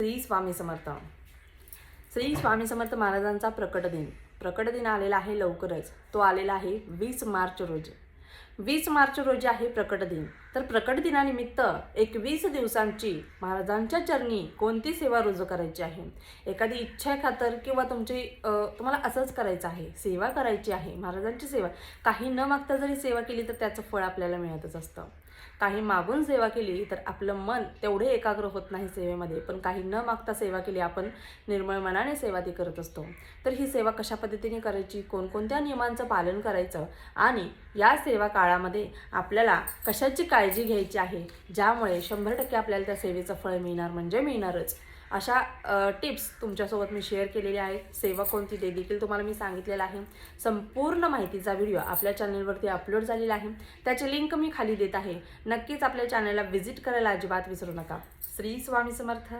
श्री स्वामी समर्थ. श्री स्वामी समर्थ महाराजांचा प्रकट दिन आलेला आहे लवकरच. तो आलेला आहे 20 मार्च रोजी. 20 मार्च रोजी आहे प्रकट दिन. तर प्रकट दिनानिमित्त 21 दिवसांची महाराजांच्या चरणी कोणती सेवा रुजू करायची आहे, एखादी इच्छा खातर किंवा तुम्हाला असंच करायचं आहे, सेवा करायची आहे, महाराजांची सेवा. काही न मागता जरी सेवा केली तर त्याचं फळ आपल्याला मिळतच असतं. काही मागून सेवा केली तर आपलं मन तेवढे एकाग्र होत नाही सेवेमध्ये, पण काही न मागता सेवा केली, आपण निर्मळ मनाने सेवा ती करत असतो. तर ही सेवा कशा पद्धतीने करायची, कोणकोणत्या नियमांचं पालन करायचं आणि या सेवा काळामध्ये आपल्याला कशाची काळजी घ्यायची आहे, ज्यामुळे 100% आपल्याला त्या सेवेचं फळ मिळणार म्हणजे मिळणारच, अशा टिप्स तुमच्यासोबत मी शेअर केलेल्या आहेत. सेवा कोणती ते देखील तुम्हाला मी सांगितलेलं आहे. संपूर्ण माहितीचा व्हिडिओ आपल्या चॅनलवरती अपलोड झालेला आहे. त्याची लिंक मी खाली देत आहे. नक्कीच आपल्या चॅनलला व्हिजिट करायला अजिबात विसरू नका. श्री स्वामी समर्थ.